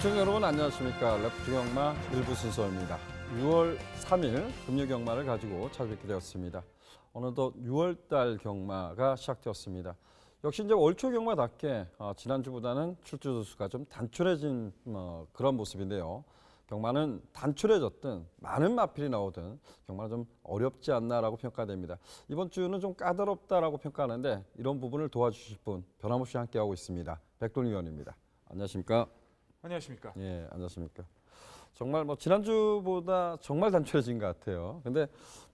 시청자 여러분 안녕하십니까. 레프트 경마 일부 순서입니다. 6월 3일 금요 경마를 가지고 찾아뵙게 되었습니다. 어느덧 6월달 경마가 시작되었습니다. 역시 이제 월초 경마답게 지난주보다는 출주 수가 좀 단촐해진 그런 모습인데요. 경마는 단촐해졌든 많은 마필이 나오든 경마는 좀 어렵지 않나라고 평가됩니다. 이번 주는 좀 까다롭다라고 평가하는데 이런 부분을 도와주실 분 변함없이 함께하고 있습니다. 백돌 위원입니다. 안녕하십니까? 안녕하십니까? 예, 안녕하십니까? 정말 지난주보다 정말 단촐해진 것 같아요. 근데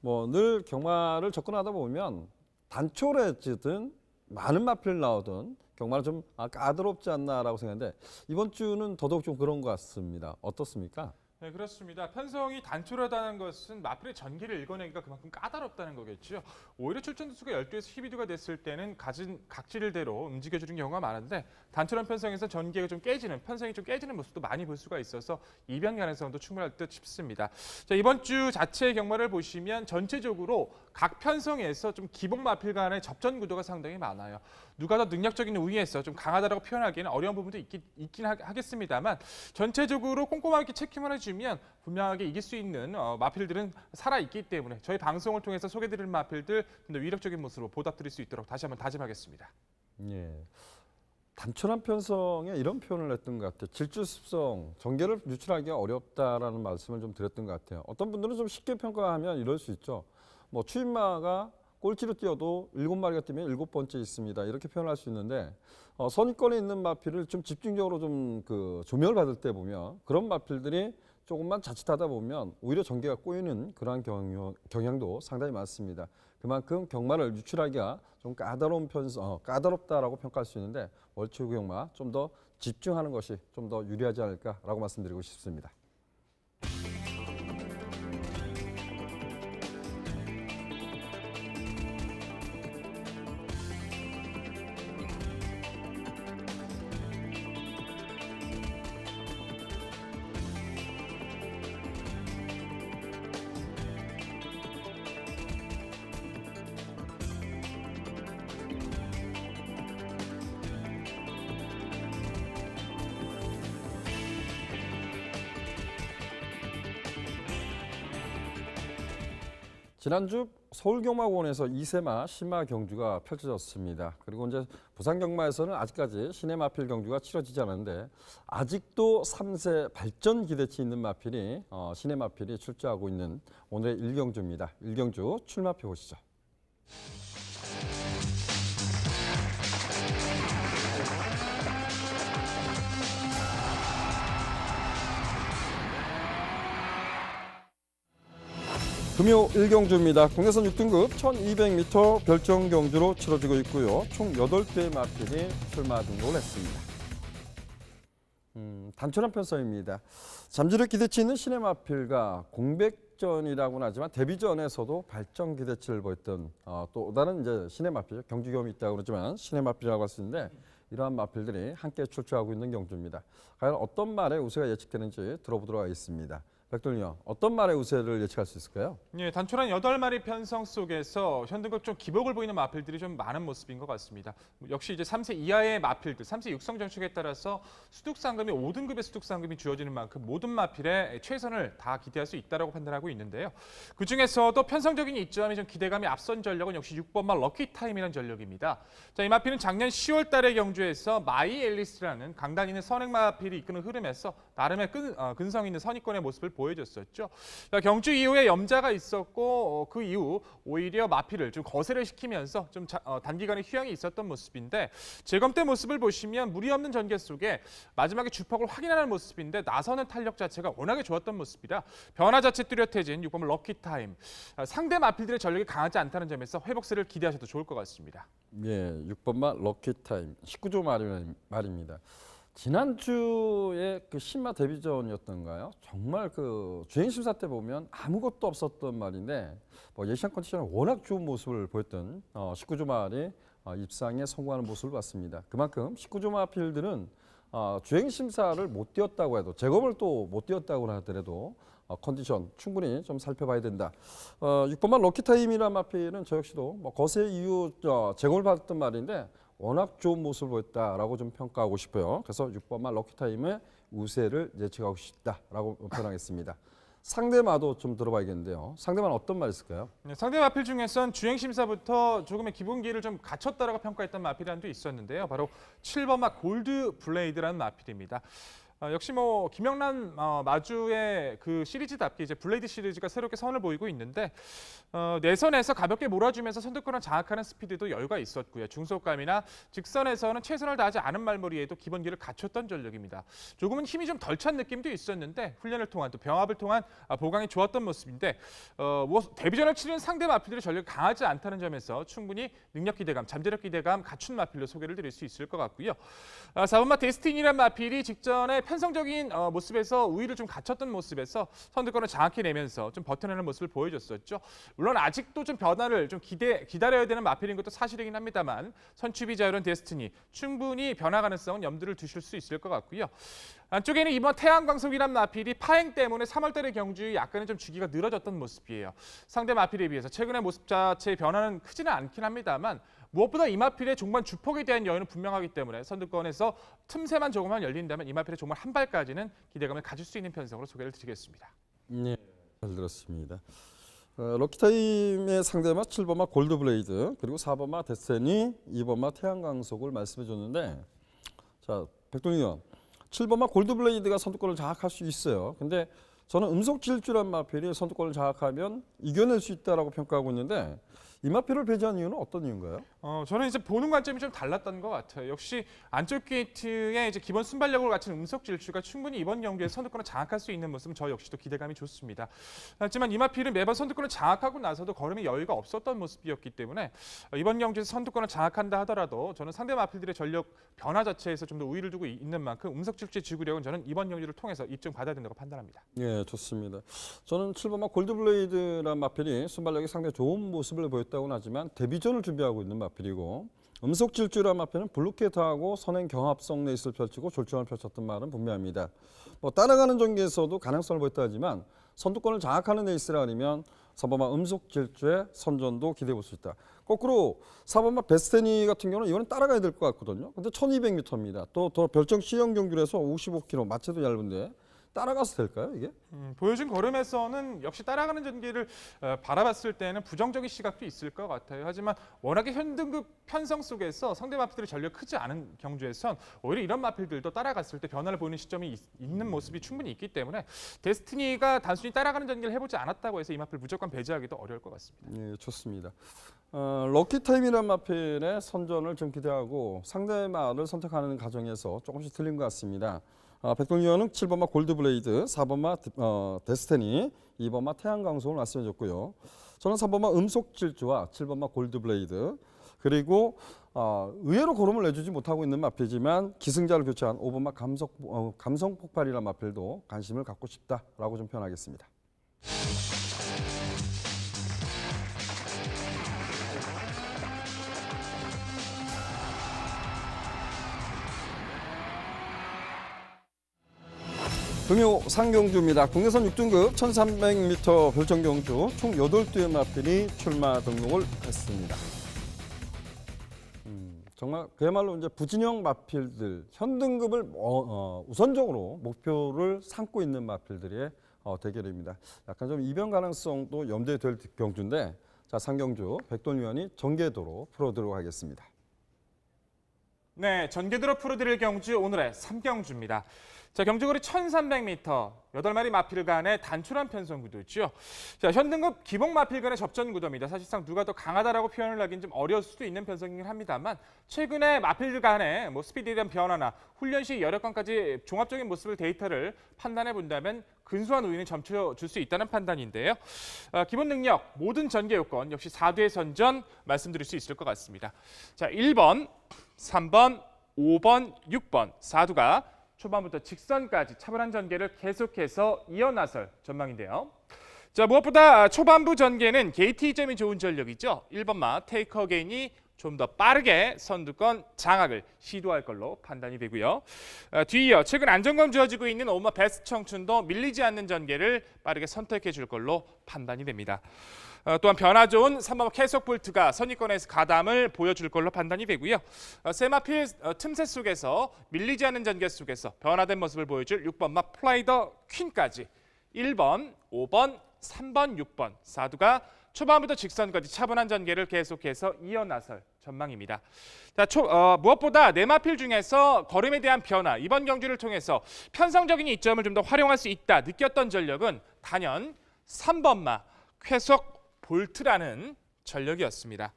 늘 경마를 접근하다 보면 단촐해지든 많은 마필 나오든 경마는 좀 까다롭지 않나라고 생각하는데 이번 주는 더더욱 좀 그런 것 같습니다. 어떻습니까? 네, 그렇습니다. 편성이 단촐하다는 것은 마필의 전기를 읽어내기가 그만큼 까다롭다는 거겠죠. 오히려 출전 수가 12에서 12두가 됐을 때는 가진 각질대로 움직여주는 경우가 많은데 단촐한 편성에서 전기가 좀 깨지는, 편성이 좀 깨지는 모습도 많이 볼 수가 있어서 이변 가능성도 충분할 듯 싶습니다. 자, 이번 주 자체의 경마를 보시면 전체적으로 각 편성에서 좀 기복 마필 간의 접전 구도가 상당히 많아요. 누가 더 능력적인 우위에서 좀 강하다라고 표현하기에는 어려운 부분도 있긴 하겠습니다만 전체적으로 꼼꼼하게 체크만 해주면 분명하게 이길 수 있는 마필들은 살아있기 때문에 저희 방송을 통해서 소개드릴 마필들 좀 더 위력적인 모습으로 보답드릴 수 있도록 다시 한번 다짐하겠습니다. 예. 단촐한 편성에 이런 표현을 했던 것 같아요. 질주습성, 전개를 유출하기가 어렵다라는 말씀을 좀 드렸던 것 같아요. 어떤 분들은 좀 쉽게 평가하면 이럴 수 있죠. 추임마가 꼴찌로 뛰어도 7마리가 뛰면 7번째 있습니다. 이렇게 표현할 수 있는데 선입권에 있는 마필을 좀 집중적으로 좀 조명을 받을 때 보면 그런 마필들이 조금만 자칫하다 보면 오히려 전개가 꼬이는 그러한 경향도 상당히 많습니다. 그만큼 경마를 유출하기가 좀 까다로운 까다롭다라고 평가할 수 있는데 월초 경마 좀 더 집중하는 것이 좀 더 유리하지 않을까라고 말씀드리고 싶습니다. 지난주 서울경마공원에서 2세마 신마 경주가 펼쳐졌습니다. 그리고 이제 부산경마에서는 아직까지 신의 마필 경주가 치러지지 않았는데 아직도 3세 발전 기대치 있는 마필이 신의 마필이 출제하고 있는 오늘의 1경주입니다. 1경주 출마표 보시죠. 금요 1경주입니다. 국내선 6등급 1200m 별정 경주로 치러지고 있고요. 총 8대의 마필이 출마 등록을 했습니다. 단촐한 편성입니다. 잠재력 기대치 있는 신의 마필과 공백전이라고는 하지만 데뷔전에서도 발전 기대치를 보였던 또 다른 이제 신의 마필, 경주 경험이 있다고 그러지만 신의 마필이라고 할 수 있는데 이러한 마필들이 함께 출제하고 있는 경주입니다. 과연 어떤 말에 우세가 예측되는지 들어보도록 하겠습니다. 백돌리요. 어떤 말의 우세를 예측할 수 있을까요? 예, 단촐한 8마리 편성 속에서 현등급 좀 기복을 보이는 마필들이 좀 많은 모습인 것 같습니다. 역시 이제 3세 이하의 마필들, 3세 육성 정책에 따라서 수득상금이 5등급의 수득상금이 주어지는 만큼 모든 마필에 최선을 다 기대할 수 있다고 판단하고 있는데요. 그중에서도 편성적인 이점이 좀 기대감이 앞선 전력은 역시 6번마 럭키타임이라는 전력입니다. 자, 이 마필은 작년 10월 달에 경주에서 마이 앨리스라는 강단 있는 선행 마필이 이끄는 흐름에서 나름의 근성 있는 선입권의 모습을 보여줬었죠. 경주 이후에 염자가 있었고 그 이후 오히려 마필을 좀 거세를 시키면서 좀 단기간에 휴양이 있었던 모습인데 재검 때 모습을 보시면 무리 없는 전개 속에 마지막에 주폭을 확인하는 모습인데 나서는 탄력 자체가 워낙에 좋았던 모습이라 변화 자체 뚜렷해진 6번 럭키타임. 상대 마필들의 전력이 강하지 않다는 점에서 회복세를 기대하셔도 좋을 것 같습니다. 예, 6번마 럭키타임 19조 말입니다. 지난주에 신마 데뷔전이었던가요? 정말 주행심사 때 보면 아무것도 없었던 말인데 예시한 컨디션은 워낙 좋은 모습을 보였던 19조 말이 입상에 성공하는 모습을 봤습니다. 그만큼 19조 마필들은 주행심사를 못 뛰었다고 해도 제검을 또 못 뛰었다고 하더라도 컨디션 충분히 좀 살펴봐야 된다. 6번마 럭키타임이라는 마필은 저 역시도 거세 이후 제검을 받았던 말인데 워낙 좋은 모습을 보였다라고 좀 평가하고 싶어요. 그래서 6번마 럭키타임에 우세를 예측하고 싶다라고 표현하겠습니다. 상대마도 좀 들어봐야겠는데요. 상대마는 어떤 말이 있을까요? 네, 상대 마필 중에선 주행 심사부터 조금의 기본기를 좀 갖췄다라고 평가했던 마필이란도 있었는데요. 바로 7번마 골드 블레이드라는 마필입니다. 역시 뭐 김영란 마주의 그 시리즈답게 이제 블레이드 시리즈가 새롭게 선을 보이고 있는데 내선에서 가볍게 몰아주면서 선두권을 장악하는 스피드도 여유가 있었고요. 중속감이나 직선에서는 최선을 다하지 않은 말머리에도 기본기를 갖췄던 전력입니다. 조금은 힘이 좀 덜 찬 느낌도 있었는데 훈련을 통한 또 병합을 통한 보강이 좋았던 모습인데 데뷔전을 치른 상대 마필들의 전력이 강하지 않다는 점에서 충분히 능력 기대감, 잠재력 기대감 갖춘 마필로 소개를 드릴 수 있을 것 같고요. 4번마 데스티니라는 마필이 직전에 편성적인 모습에서 우위를 좀 갖췄던 모습에서 선두권을 장악해내면서 좀 버텨내는 모습을 보여줬었죠. 물론 아직도 좀 변화를 좀 기다려야 되는 마필인 것도 사실이긴 합니다만 선취비 자유로운 데스티니 충분히 변화 가능성은 염두를 두실 수 있을 것 같고요. 안쪽에는 이번 태양광속이란 마필이 파행 때문에 3월달의 경주에 약간은 좀 주기가 늘어졌던 모습이에요. 상대 마필에 비해서 최근의 모습 자체의 변화는 크지는 않긴 합니다만 무엇보다 이 마필의 종반 주폭에 대한 여유는 분명하기 때문에 선두권에서 틈새만 조금만 열린다면 이 마필의 종반 한 발까지는 기대감을 가질 수 있는 편성으로 소개를 드리겠습니다. 네, 잘 들었습니다. 럭키타임의 상대마 7번마 골드블레이드 그리고 4번마 데스티니, 2번마 태양광속을 말씀해 줬는데 자, 백동희 의원 7번마 골드블레이드가 선두권을 장악할 수 있어요. 근데 저는 음속질주란 마필이 선두권을 장악하면 이겨낼 수 있다라고 평가하고 있는데 이 마필을 배제한 이유는 어떤 이유인가요? 저는 이제 보는 관점이 좀 달랐던 것 같아요. 역시 안쪽 게이트의 이제 기본 순발력을 갖춘 음속 질주가 충분히 이번 경기에 선두권을 장악할 수 있는 모습은 저 역시도 기대감이 좋습니다. 하지만 이마필은 매번 선두권을 장악하고 나서도 걸음에 여유가 없었던 모습이었기 때문에 이번 경기에서 선두권을 장악한다 하더라도 저는 상대 마필들의 전력 변화 자체에서 좀 더 우위를 두고 있는 만큼 음속 질주의 지구력은 저는 이번 경기를 통해서 입증받아야 된다고 판단합니다. 예, 좋습니다. 저는 7번마 골드블레이드란 마필이 순발력이 상당히 좋은 모습을 보였다고는 하지만 데뷔전을 준비하고 있는 마필이고 음속질주란 마필은 블루캐트하고 선행 경합성 레이스를 펼치고 졸전을 펼쳤던 말은 분명합니다. 뭐 따라가는 전개에서도 가능성을 보였다 하지만 선두권을 장악하는 레이스라 아니면 3번마 음속질주의 선전도 기대해 볼 수 있다. 거꾸로 4번마 베스테니 같은 경우는 이번엔 따라가야 될 것 같거든요. 근데 1200m입니다. 또 더 별정 시형 경주에서 55km, 마체도 얇은데 따라가서 될까요, 이게? 보여준 걸음에서는 역시 따라가는 전개를 바라봤을 때는 부정적인 시각도 있을 것 같아요. 하지만 워낙에 현등급 편성 속에서 상대 마필들의 전력 크지 않은 경주에선 오히려 이런 마필들도 따라갔을 때 변화를 보이는 시점이 있는 모습이 충분히 있기 때문에 데스티니가 단순히 따라가는 전개를 해보지 않았다고 해서 이 마필 무조건 배제하기도 어려울 것 같습니다. 예, 좋습니다. 럭키타임이라는 마필의 선전을 좀 기대하고 상대마를 선택하는 과정에서 조금씩 틀린 것 같습니다. 백동희 의원은 7번마 골드블레이드, 4번마 데스티니, 2번마 태양광속을 말씀해 줬고요. 저는 3번마 음속질주와 7번마 골드블레이드 그리고 의외로 걸음을 내주지 못하고 있는 마필이지만 기승자를 교체한 5번마 감성폭발이라는 마필도 관심을 갖고 싶다라고 좀 표현하겠습니다. 금요 상경주입니다. 국내선 6등급 1300m 별정경주 총 8대의 마필이 출마 등록을 했습니다. 정말 그야말로 이제 부진형 마필들, 현등급을 우선적으로 목표를 삼고 있는 마필들의 대결입니다. 약간 좀 이변 가능성도 염두에 될 경주인데 자, 상경주 백돈 위원이 전개도로 풀어드리도록 하겠습니다. 네, 전개도로 풀어드릴 경주 오늘의 3경주입니다. 자, 경주거리 1300m, 8마리 마필 간의 단촐한 편성 구도죠. 자, 현등급 기복 마필 간의 접전 구도입니다. 사실상 누가 더 강하다라고 표현을 하긴 좀 어려울 수도 있는 편성이긴 합니다만 최근에 마필 간의 스피드에 대한 변화나 훈련 시 여력감까지 종합적인 모습을 데이터를 판단해 본다면 근소한 우위는 점쳐줄 수 있다는 판단인데요. 기본 능력, 모든 전개 요건 역시 4두의 선전 말씀드릴 수 있을 것 같습니다. 자, 1번, 3번, 5번, 6번 4두가 초반부터 직선까지 차분한 전개를 계속해서 이어나설 전망인데요. 자, 무엇보다 초반부 전개는 게이트 이점이 좋은 전력이죠. 1번마 테이커 게인이 좀 더 빠르게 선두권 장악을 시도할 걸로 판단이 되고요. 뒤이어 최근 안정감 주어지고 있는 5번마 베스트 청춘도 밀리지 않는 전개를 빠르게 선택해 줄 걸로 판단이 됩니다. 또한 변화 좋은 3번 캐석 볼트가 선입권에서 가담을 보여줄 걸로 판단이 되고요. 세 마필 틈새 속에서 밀리지 않는 전개 속에서 변화된 모습을 보여줄 6번 마 플라이 더 퀸까지 1번, 5번, 3번, 6번 사두가 초반부터 직선까지 차분한 전개를 계속해서 이어나설 전망입니다. 자, 무엇보다 네 마필 중에서 걸음에 대한 변화, 이번 경주를 통해서 편성적인 이점을 좀 더 활용할 수 있다 느꼈던 전력은 단연 3번마 쾌속 볼트라는 전력이었습니다.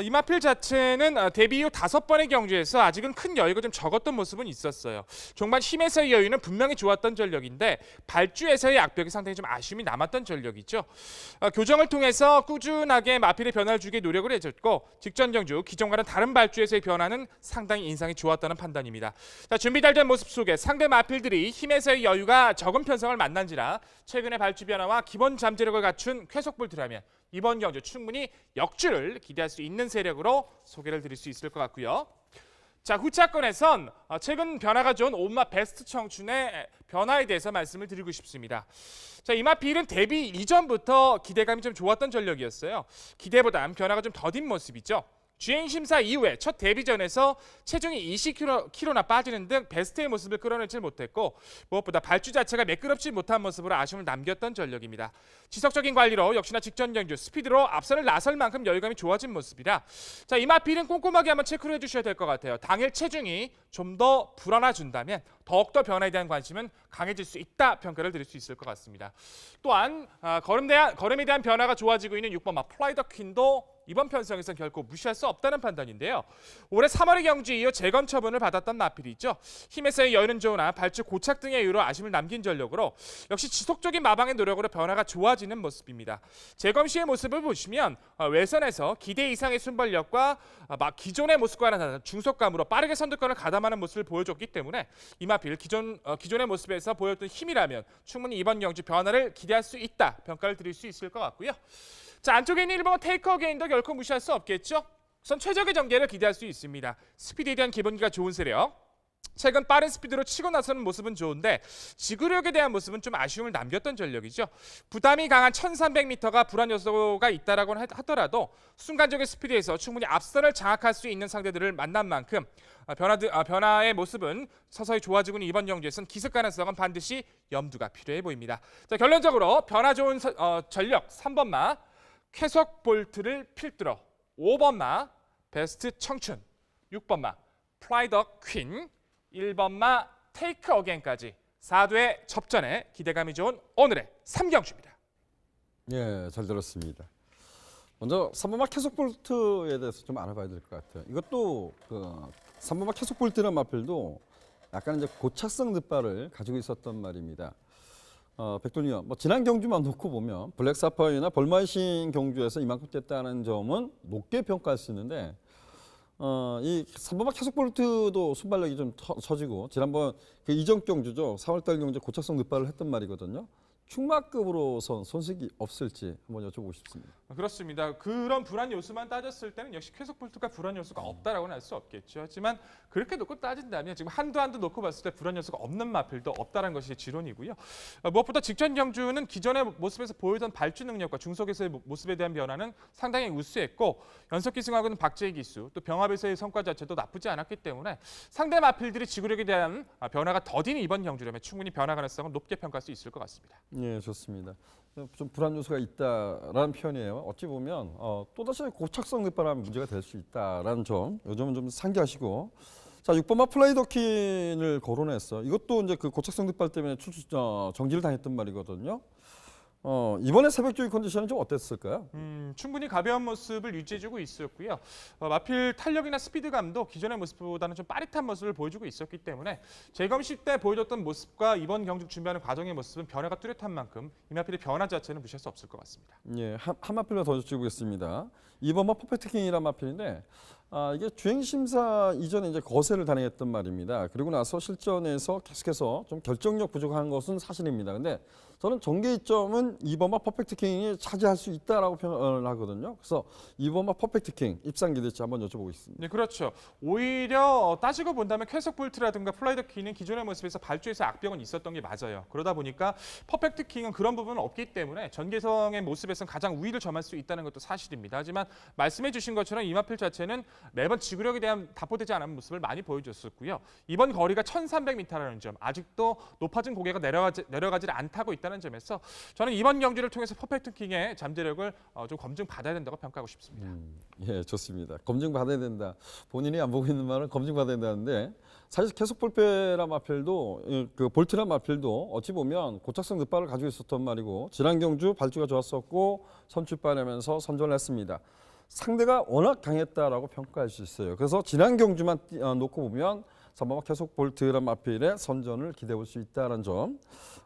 이마필 자체는 데뷔 이후 5번의 경주에서 아직은 큰 여유가 좀 적었던 모습은 있었어요. 종반 힘에서의 여유는 분명히 좋았던 전력인데 발주에서의 악벽이 상당히 좀 아쉬움이 남았던 전력이죠. 교정을 통해서 꾸준하게 마필의 변화를 주기 노력을 해줬고 직전 경주 기존과는 다른 발주에서의 변화는 상당히 인상이 좋았다는 판단입니다. 자, 준비 잘 된 모습 속에 상대 마필들이 힘에서의 여유가 적은 편성을 만난지라 최근의 발주 변화와 기본 잠재력을 갖춘 쾌속볼트라면 이번 경주 충분히 역주를 기대할 수 있는 세력으로 소개를 드릴 수 있을 것 같고요. 자, 후차권에선 최근 변화가 좋은 온마 베스트 청춘의 변화에 대해서 말씀을 드리고 싶습니다. 자, 이마필은 데뷔 이전부터 기대감이 좀 좋았던 전력이었어요. 기대보단 변화가 좀 더딘 모습이죠. 주행 심사 이후에 첫 데뷔전에서 체중이 20kg나 빠지는 등 베스트의 모습을 끌어내지 못했고 무엇보다 발주 자체가 매끄럽지 못한 모습으로 아쉬움을 남겼던 전력입니다. 지속적인 관리로 역시나 직전 경주 스피드로 앞선을 나설 만큼 여유감이 좋아진 모습이라 자, 이마필은 꼼꼼하게 한번 체크를 해주셔야 될 것 같아요. 당일 체중이 좀 더 불안해준다면 더욱더 변화에 대한 관심은 강해질 수 있다 평가를 드릴 수 있을 것 같습니다. 또한 걸음에 대한 변화가 좋아지고 있는 6번 마 플라이 더 퀸도 이번 편성에서는 결코 무시할 수 없다는 판단인데요. 올해 3월의 경주 이후 재검 처분을 받았던 마필이죠. 힘에서의 여유는 좋으나 발주 고착 등의 이유로 아쉬움을 남긴 전력으로 역시 지속적인 마방의 노력으로 변화가 좋아지는 모습입니다. 재검 시의 모습을 보시면 외선에서 기대 이상의 순발력과 기존의 모습과는 다른 중속감으로 빠르게 선두권을 가담하는 모습을 보여줬기 때문에 이마필 기존의 모습에서 보였던 힘이라면 충분히 이번 경주 변화를 기대할 수 있다 평가를 드릴 수 있을 것 같고요. 자, 안쪽에 있는 1번 테이크 어게인도 결코 무시할 수 없겠죠. 우선 최적의 전개를 기대할 수 있습니다. 스피드에 대한 기본기가 좋은 세력. 최근 빠른 스피드로 치고 나서는 모습은 좋은데 지구력에 대한 모습은 좀 아쉬움을 남겼던 전력이죠. 부담이 강한 1300m가 불안 요소가 있다라고 하더라도 순간적인 스피드에서 충분히 앞선을 장악할 수 있는 상대들을 만난 만큼 변화의 모습은 서서히 좋아지고 있는 이번 경주에서는 기습 가능성은 반드시 염두가 필요해 보입니다. 자, 결론적으로 변화 좋은 전력 3번마 쾌속 볼트를 필두로 5번마 베스트 청춘, 6번마 플라이 더 퀸, 1번마 테이크 어게인까지 4두의 접전에 기대감이 좋은 오늘의 3경주입니다. 예, 잘 들었습니다. 먼저 3번마 캐속 볼트에 대해서 좀 알아봐야 될 것 같아요. 이것도 3번마 캐속 볼트라는 마필도 약간 이제 고착성 늑발을 가지고 있었던 말입니다. 백돌리요. 뭐 지난 경주만 놓고 보면 블랙 사파이어나 벌마이신 경주에서 이만큼 됐다는 점은 높게 평가할 수 있는데 이 3번마 캐속 볼트도 순발력이 좀 처지고 지난번 그 이전 경주죠. 4월달 경주에 고착성 늑발을 했던 말이거든요. 충마급으로선 손색이 없을지 한번 여쭤보고 싶습니다. 그렇습니다. 그런 불안 요소만 따졌을 때는 역시 쾌속 볼트가 불안 요소가 없다라고는 할 수 없겠죠. 하지만 그렇게 놓고 따진다면 지금 한두 놓고 봤을 때 불안 요소가 없는 마필도 없다는 것이 지론이고요. 무엇보다 직전 경주는 기존의 모습에서 보이던 발주 능력과 중속에서의 모습에 대한 변화는 상당히 우수했고 연속 기승하고는 박재희 기수 또 병합에서의 성과 자체도 나쁘지 않았기 때문에 상대 마필들이 지구력에 대한 변화가 더딘 이번 경주라면 충분히 변화 가능성은 높게 평가할 수 있을 것 같습니다. 예, 좋습니다. 좀 불안 요소가 있다라는 표현이에요. 어찌 보면 또다시 고착성 늑발하면 문제가 될 수 있다라는 점, 이 점은 좀 상기하시고. 자, 6번마 플라이 더 퀸을 거론했어. 이것도 이제 그 고착성 늑발 때문에 정지를 당했던 말이거든요. 이번에 새벽주의 컨디션은 좀 어땠을까요? 충분히 가벼운 모습을 유지해주고 있었고요. 마필 탄력이나 스피드감도 기존의 모습보다는 좀 빠릿한 모습을 보여주고 있었기 때문에 재검시 때 보여줬던 모습과 이번 경주 준비하는 과정의 모습은 변화가 뚜렷한 만큼 이 마필의 변화 자체는 무시할 수 없을 것 같습니다. 예, 한 마필로 더 여쭤보겠습니다. 2번마 퍼펙트 킹이라는 마필인데 이게 주행 심사 이전에 이제 거세를 단행했던 말입니다. 그리고 나서 실전에서 계속해서 좀 결정력 부족한 것은 사실입니다. 근데 저는 전개점은 2번마 퍼펙트킹이 차지할 수 있다라고 표현을 하거든요. 그래서 2번마 퍼펙트킹 입상 기대치 한번 여쭤보겠습니다. 네, 그렇죠. 오히려 따지고 본다면 쾌속 볼트라든가 플라이더 킹은 기존의 모습에서 발주에서 악병은 있었던 게 맞아요. 그러다 보니까 퍼펙트 킹은 그런 부분은 없기 때문에 전개성의 모습에서는 가장 우위를 점할 수 있다는 것도 사실입니다. 하지만 말씀해 주신 것처럼 이 마필 자체는 매번 지구력에 대한 답보되지 않은 모습을 많이 보여줬었고요. 이번 거리가 1300m라는 점, 아직도 높아진 고개가 내려가질 않다고 있다는 점에서 저는 이번 경기를 통해서 퍼펙트 킹의 잠재력을 좀 검증받아야 된다고 평가하고 싶습니다. 예, 좋습니다. 검증받아야 된다. 본인이 안 보고 있는 말은 검증받아야 된다는데 사실 계속 볼페라 마필도 그 볼트라 마필도 어찌 보면 고착성 늑발을 가지고 있었던 말이고 지난 경주 발주가 좋았었고 선출발하면서 선전을 했습니다. 상대가 워낙 강했다라고 평가할 수 있어요. 그래서 지난 경주만 놓고 보면 3번마 계속 볼트라 마필의 선전을 기대해 볼 수 있다는 점.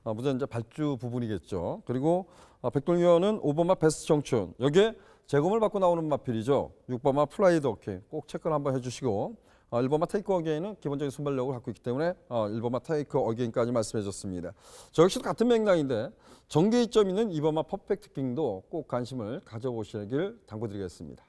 문제는 이제 발주 부분이겠죠. 그리고 백돌위원은 5번마 베스트 청춘. 여기에 재검을 받고 나오는 마필이죠. 6번마 플라이드 어케인 꼭 체크를 한번 해주시고 1번마 테이크 어게인은 기본적인 순발력을 갖고 있기 때문에 1번마 테이크 어게인까지 말씀해 줬습니다. 저 역시도 같은 맥락인데 전개점 있는 2번마 퍼펙트 킹도 꼭 관심을 가져보시길 당부드리겠습니다.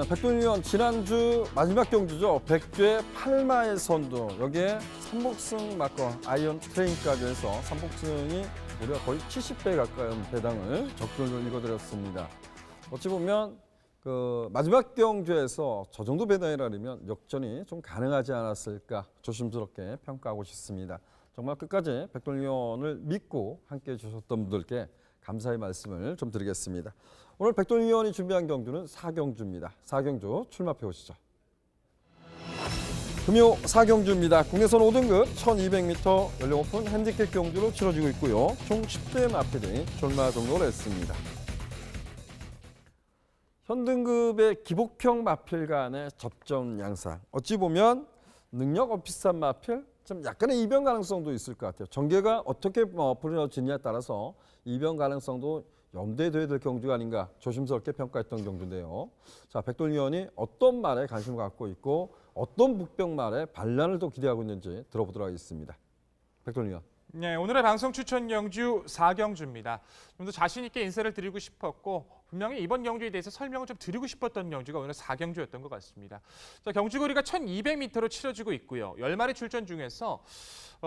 백돌위원 지난주 마지막 경주죠. 100대 8마일 선두. 여기에 삼복승 막건 아이언 트레인까지 해서 삼복승이 우리가 거의 70배 가까운 배당을 적극을 읽어드렸습니다. 어찌 보면 그 마지막 경주에서 저 정도 배당이라면 역전이 좀 가능하지 않았을까 조심스럽게 평가하고 싶습니다. 정말 끝까지 백돌위원을 믿고 함께해 주셨던 분들께 감사의 말씀을 좀 드리겠습니다. 오늘 백돌위원이 준비한 경주는 4경주입니다. 4경주 출마표 오시죠. 금요 4경주입니다. 국내선 5등급 1200m 연령 오픈 핸디캡 경주로 치러지고 있고요. 총 10대 마필이 출마 등록을 했습니다. 현등급의 기복형 마필 간의 접전 양상. 어찌 보면 능력 비슷한 마필, 좀 약간의 이변 가능성도 있을 것 같아요. 전개가 어떻게 풀어지냐에 따라서 이변 가능성도 염두에 둬야 될 경주가 아닌가 조심스럽게 평가했던 경주인데요. 자, 백돌위원이 어떤 말에 관심을 갖고 있고 어떤 북병 말에 반란을 또 기대하고 있는지 들어보도록 하겠습니다. 백돌위원. 네, 오늘의 방송 추천 경주 4경주입니다. 좀 더 자신 있게 인사를 드리고 싶었고 분명히 이번 경주에 대해서 설명을 좀 드리고 싶었던 경주가 오늘 4경주였던 것 같습니다. 자, 경주거리가 1200m로 치러지고 있고요. 10마리 출전 중에서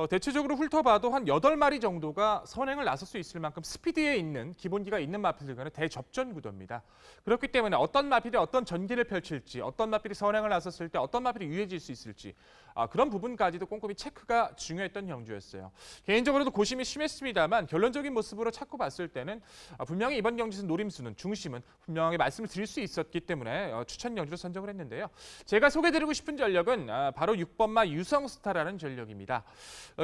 대체적으로 훑어봐도 한 8마리 정도가 선행을 나설 수 있을 만큼 스피드에 있는 기본기가 있는 마필들과는 대접전 구도입니다. 그렇기 때문에 어떤 마필이 어떤 전개를 펼칠지, 어떤 마필이 선행을 나섰을 때 어떤 마필이 유해질 수 있을지 그런 부분까지도 꼼꼼히 체크가 중요했던 경주였어요. 개인적으로도 고심이 심했습니다만 결론적인 모습으로 찾고 봤을 때는 분명히 이번 경주에서 노림수는 중심은 분명하게 말씀을 드릴 수 있었기 때문에 추천 경주로 선정을 했는데요. 제가 소개드리고 싶은 전력은 바로 6번마 유성스타라는 전력입니다.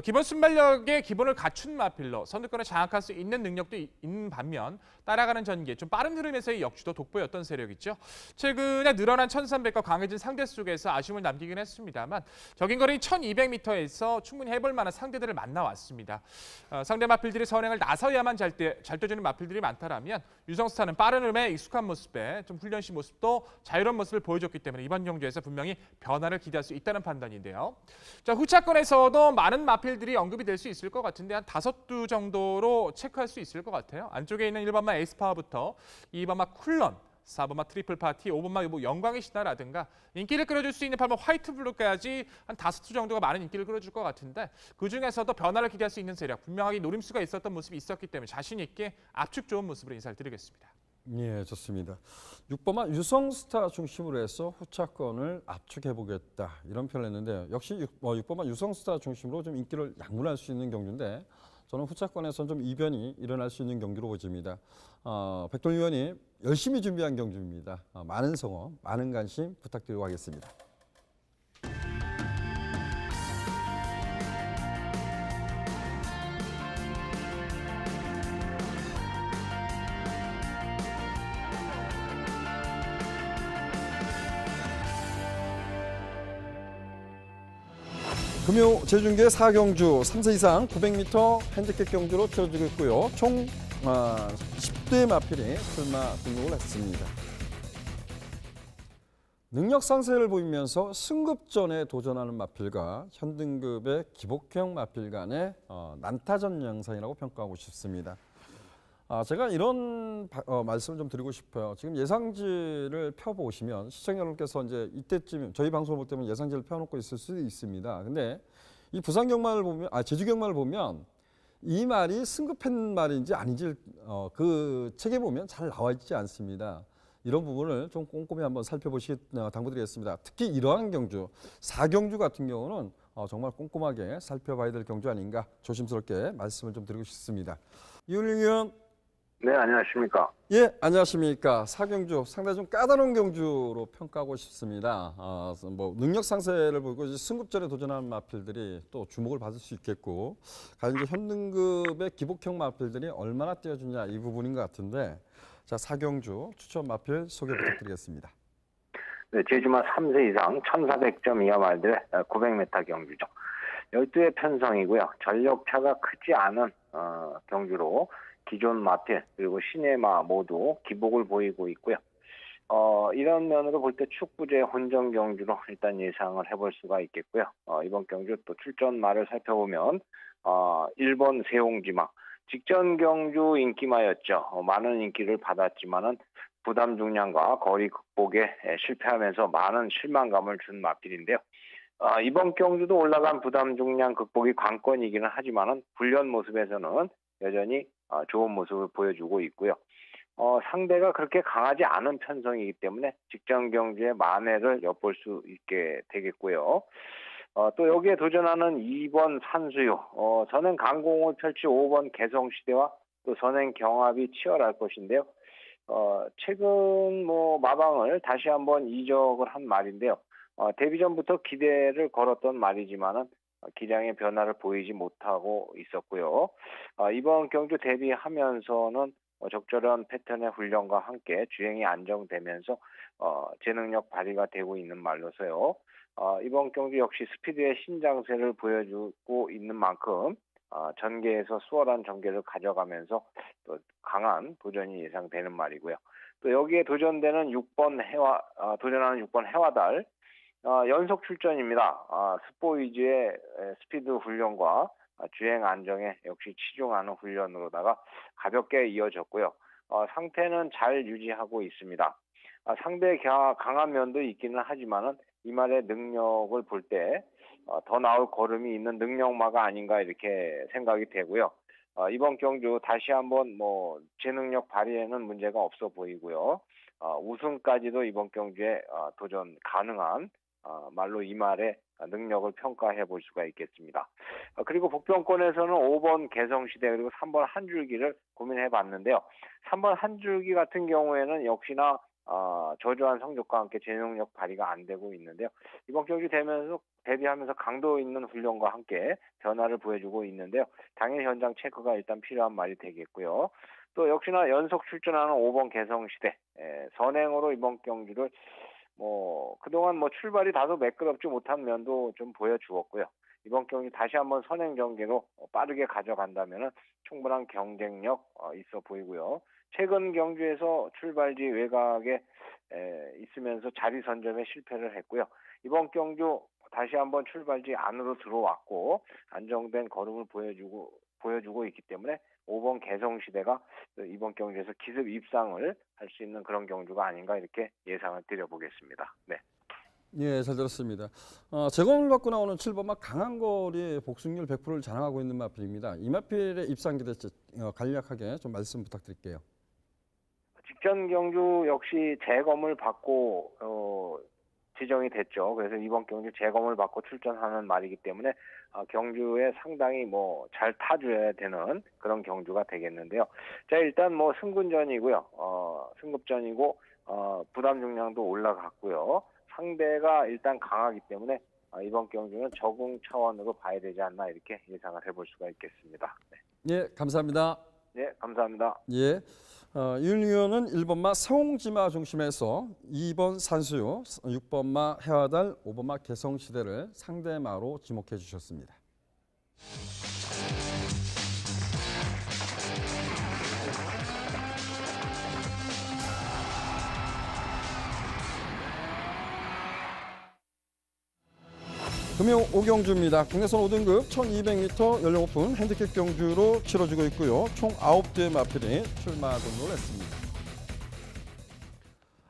기본 순발력의 기본을 갖춘 마필로 선두권을 장악할 수 있는 능력도 있는 반면 따라가는 전개, 좀 빠른 흐름에서의 역주도 돋보였던 세력이죠. 최근에 늘어난 1300과 강해진 상대 속에서 아쉬움을 남기긴 했습니다만 적인 거리 1200m에서 충분히 해볼 만한 상대들을 만나왔습니다. 상대 마필들이 선행을 나서야만 잘 떠주는 마필들이 많다라면 유성스타는 빠른 흐름에 익숙한 모습에 좀 훈련시 모습도 자유로운 모습을 보여줬기 때문에 이번 경주에서 분명히 변화를 기대할 수 있다는 판단인데요. 자, 후차권에서도 많은 마필들이 언급이 될 수 있을 것 같은데 한 5두 정도로 체크할 수 있을 것 같아요. 안쪽에 있는 1번마 에이스파워부터 2번마 쿨런, 4번마 트리플 파티, 5번마 영광의 신화라든가 인기를 끌어줄 수 있는 8번 화이트 블루까지 한 5두 정도가 많은 인기를 끌어줄 것 같은데 그중에서도 변화를 기대할 수 있는 세력, 분명하게 노림수가 있었던 모습이 있었기 때문에 자신 있게 압축 좋은 모습으로 인사를 드리겠습니다. 예, 좋습니다. 6번마 유성스타 중심으로 해서 후차권을 압축해보겠다 이런 표현을 했는데 역시 6번마 유성스타 중심으로 좀 인기를 양분할 수 있는 경주인데 저는 후차권에서는 좀 이변이 일어날 수 있는 경기로 보입니다. 백돌위원이 열심히 준비한 경주입니다. 많은 성원, 많은 관심 부탁드리고 하겠습니다. 금요 재중계 4경주 3세 이상 900m 핸디캡 경주로 치러지고 있고요. 총 10대 마필이 출마 등록을 했습니다. 능력 상세를 보이면서 승급전에 도전하는 마필과 현등급의 기복형 마필 간의 난타전 양상이라고 평가하고 싶습니다. 제가 이런 말씀을 좀 드리고 싶어요. 지금 예상지를 펴보시면 시청자 여러분께서 이제 이때쯤 저희 방송을 볼 때면 예상지를 펴놓고 있을 수도 있습니다. 근데 이 부산 경마를 보면, 제주 경마를 보면 이 말이 승급한 말인지 아닌지 그 책에 보면 잘 나와 있지 않습니다. 이런 부분을 좀 꼼꼼히 한번 살펴보시기 당부드리겠습니다. 특히 이러한 경주, 4경주 같은 경우는 정말 꼼꼼하게 살펴봐야 될 경주 아닌가 조심스럽게 말씀을 좀 드리고 싶습니다. 이윤영 의원. 네, 안녕하십니까. 예, 안녕하십니까. 4경주 상당히 좀 까다로운 경주로 평가하고 싶습니다. 뭐 능력 상세를 보고 이제 승급전에 도전하는 마필들이 또 주목을 받을 수 있겠고, 과연 이제 현등급의 기복형 마필들이 얼마나 뛰어주냐 이 부분인 것 같은데, 자 4경주 추천 마필 소개 부탁드리겠습니다. 네, 제주마 3세 이상 1400점 이하 말들의 900m 경주죠. 12회 편성이고요. 전력차가 크지 않은 경주로 기존 마필 그리고 신예마 모두 기복을 보이고 있고요. 이런 면으로 볼 때 축구제 혼전 경주로 일단 예상을 해볼 수가 있겠고요. 이번 경주 또 출전마를 살펴보면 1번 세홍지마 직전 경주 인기마였죠. 많은 인기를 받았지만은 부담 중량과 거리 극복에 실패하면서 많은 실망감을 준 마필인데요. 이번 경주도 올라간 부담 중량 극복이 관건이기는 하지만은 훈련 모습에서는 여전히 좋은 모습을 보여주고 있고요. 상대가 그렇게 강하지 않은 편성이기 때문에 직전 경주의 만회를 엿볼 수 있게 되겠고요. 또 여기에 도전하는 2번 산수유, 선행 강공을 펼치 5번 개성시대와 또 선행 경합이 치열할 것인데요. 최근 마방을 다시 한번 이적을 한 말인데요. 데뷔전부터 기대를 걸었던 말이지만은 기량의 변화를 보이지 못하고 있었고요. 이번 경주 데뷔하면서는 적절한 패턴의 훈련과 함께 주행이 안정되면서 재능력 발휘가 되고 있는 말로서요. 이번 경주 역시 스피드의 신장세를 보여주고 있는 만큼 전개에서 수월한 전개를 가져가면서 또 강한 도전이 예상되는 말이고요. 또 여기에 도전하는 6번 해와달 연속 출전입니다. 스포 위주의 스피드 훈련과 주행 안정에 역시 치중하는 훈련으로다가 가볍게 이어졌고요. 상태는 잘 유지하고 있습니다. 상대 강한 면도 있기는 하지만은 이 말의 능력을 볼 때 더 나올 걸음이 있는 능력마가 아닌가 이렇게 생각이 되고요. 이번 경주 다시 한번 재능력 발휘에는 문제가 없어 보이고요. 우승까지도 이번 경주에 도전 가능한 말로 이 말의 능력을 평가해 볼 수가 있겠습니다. 그리고 복병권에서는 5번 개성시대 그리고 3번 한줄기를 고민해 봤는데요. 3번 한줄기 같은 경우에는 역시나 저조한 성적과 함께 재능력 발휘가 안 되고 있는데요. 이번 경주 데뷔하면서 강도 있는 훈련과 함께 변화를 보여주고 있는데요. 당일 현장 체크가 일단 필요한 말이 되겠고요. 또 역시나 연속 출전하는 5번 개성시대 선행으로 이번 경주를 그동안 출발이 다소 매끄럽지 못한 면도 좀 보여주었고요. 이번 경기 다시 한번 선행 전개로 빠르게 가져간다면 충분한 경쟁력 있어 보이고요. 최근 경주에서 출발지 외곽에 있으면서 자리 선점에 실패를 했고요. 이번 경주 다시 한번 출발지 안으로 들어왔고 안정된 걸음을 보여주고 있기 때문에 5번 개성시대가 이번 경주에서 기습 입상을 할 수 있는 그런 경주가 아닌가 이렇게 예상을 드려보겠습니다. 네. 예, 잘 들었습니다. 제공을 받고 나오는 7번 강한 거리의 복승률 100%를 자랑하고 있는 마필입니다. 이 마필의 입상 기대 간략하게 좀 말씀 부탁드릴게요. 직전 경주 역시 재검을 받고 지정이 됐죠. 그래서 이번 경주 재검을 받고 출전하는 말이기 때문에 경주에 상당히 잘 타줘야 되는 그런 경주가 되겠는데요. 자, 일단 승군전이고요. 승급전이고 부담 중량도 올라갔고요. 상대가 일단 강하기 때문에 이번 경주는 적응 차원으로 봐야 되지 않나 이렇게 예상을 해볼 수가 있겠습니다. 네. 예, 감사합니다. 네, 감사합니다. 예. 윤희원은 1번마 세홍지마 중심에서 2번 산수유, 6번마 해화달, 5번마 개성시대를 상대마로 지목해 주셨습니다. 금요 5경주입니다. 국내선 5등급 1200m 연령 오픈 핸디캡 경주로 치러지고 있고요. 총 9대의 마필이 출마 등록을 했습니다.